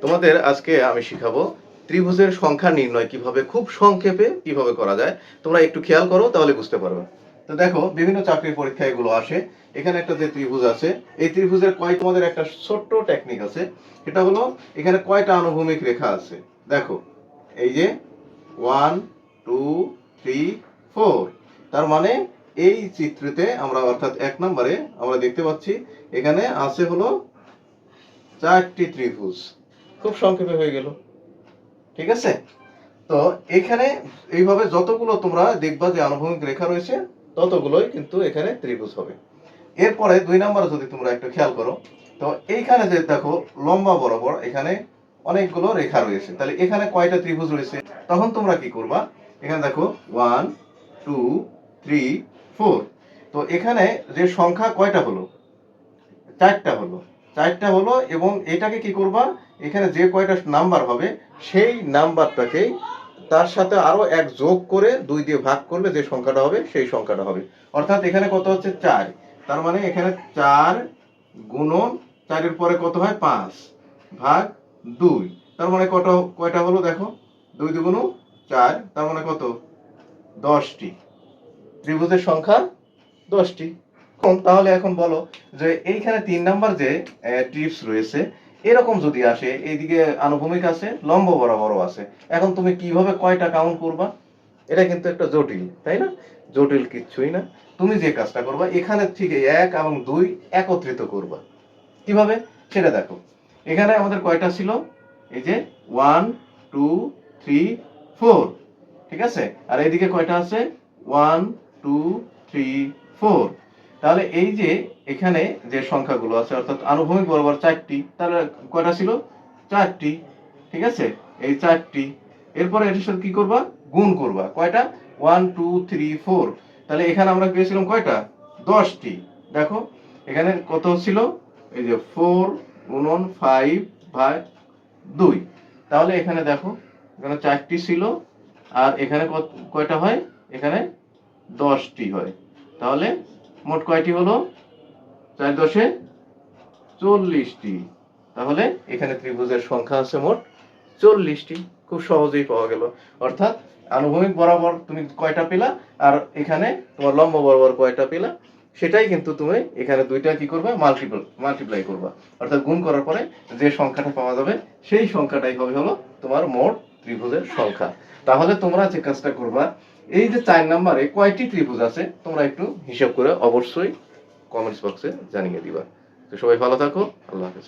তোমাদের আজকে আমি শিখাবো ত্রিভুজের সংখ্যা নির্ণয় কিভাবে খুব সংক্ষেপে কিভাবে করা যায়। তোমরা একটু খেয়াল করো তাহলে বুঝতে পারবে। তো দেখো বিভিন্ন চাকরির পরীক্ষায় এগুলো আসে। এখানে একটা যে ত্রিভুজ আছে, এই ত্রিভুজের তোমাদের একটা ছোট্ট টেকনিক আছে। সেটা হলো এখানে কয়টা আনুভূমিক রেখা আছে। দেখো এই যে 1 2 3 4, তার মানে এই চিত্রতে আমরা অর্থাৎ 1 নম্বরে আমরা দেখতে পাচ্ছি এখানে আছে হলো 4টি ত্রিভুজ। খুব সংক্ষেপে হয়ে গেল, ঠিক আছে। তো এখানে এইভাবে যতগুলো তোমরা দেখবা যে আনুভূমিক রেখা রয়েছে ততগুলোই কিন্তু এখানে ত্রিভুজ হবে। এরপরে 2 নম্বরে যদি তোমরা একটু খেয়াল করো, তো এইখানে যে দেখো লম্বা বরাবর এখানে অনেকগুলো রেখা রয়েছে, তাহলে এখানে কয়টা ত্রিভুজ রয়েছে। তখন তোমরা কি করবা, এখানে দেখো 1 2 3 4, তো এখানে যে সংখ্যা কয়টা হলো, 4টা হলো। 4টা হলো এবং এটাকে কি করবা, এখানে যে কয়টা নাম্বার হবে সেই নাম্বারটাকেই তার সাথে আরো এক যোগ করে 2 দিয়ে ভাগ করলে যে সংখ্যাটা হবে সেই সংখ্যাটা হবে। অর্থাৎ এখানে কত হচ্ছে 4, তার মানে এখানে 4 গুণন 4 এর পরে কত হয় 5 ভাগ 2, তার মানে কয়টা হলো দেখো, 2 2 4, তার মানে কত 10টি ত্রিভুজের সংখ্যা 10টি। তাহলে এখন বলো যে এইখানে 3 নাম্বার যে টিপস রয়েছে এরকম যদি আসে, এইদিকে আনুভূমিক আছে লম্ব বরাবরও আছে, এখন তুমি কিভাবে কয়টা কাউন্ট করবা। এটা কিন্তু একটা জটিল, তাই না? জটিল কিচ্ছুই না। তুমি যে কাজটা করবা এখানে ঠিক 1 এবং 2 একত্রিত করবা। কিভাবে সেটা দেখো। এখানে আমাদের কয়টা ছিল, এই যে 1 2 3 4, ঠিক আছে। আর এইদিকে কয়টা আছে 1 2 3 4, তাহলে এই যে এখানে যে সংখ্যাগুলো আছে অর্থাৎ আনুভূমিক বরাবর 4টি, তাহলে কয়টা ছিল 4টি, ঠিক আছে, এই 4টি। এরপরে এটার সাথে কি করবা, গুণ করবা, কয়টা 1 2 3 4, তাহলে এখানে আমরা পেয়েছিলাম কয়টা 10টি। দেখো এখানে কত ছিল, এই যে 4 গুণন 5 ভাগ 2, তাহলে এখানে দেখো এখানে 4টি ছিল আর এখানে কয়টা হয়, এখানে 10টি হয়। তাহলে মোট কয়টি হলো, 4 10 40টি। তাহলে এখানে ত্রিভুজের সংখ্যা আছে মোট 40টি। খুব সহজেই পাওয়া গেল। অর্থাৎ আনুভূমিক বরাবর তুমি কয়টা পেলা আর এখানে তোমার লম্ব বরাবর কয়টা পেলা, সেটাই কিন্তু তুমি এখানে দুইটা কি করবে, মাল্টিপ্লাই করবা। অর্থাৎ গুণ করার পরে যে সংখ্যাটা পাওয়া যাবে সেই সংখ্যাটাই হবে হলো তোমার মোট ত্রিভুজের সংখ্যা। তাহলে তোমরা যে কাজটা করবা, এই যে 4 নম্বরে কয়টি ত্রিভুজ আছে তোমরা একটু হিসাব করে অবশ্যই কমেন্টস বক্সে জানিয়ে দিবা। তো সবাই ভালো থাকো, আল্লাহ হাফেজ।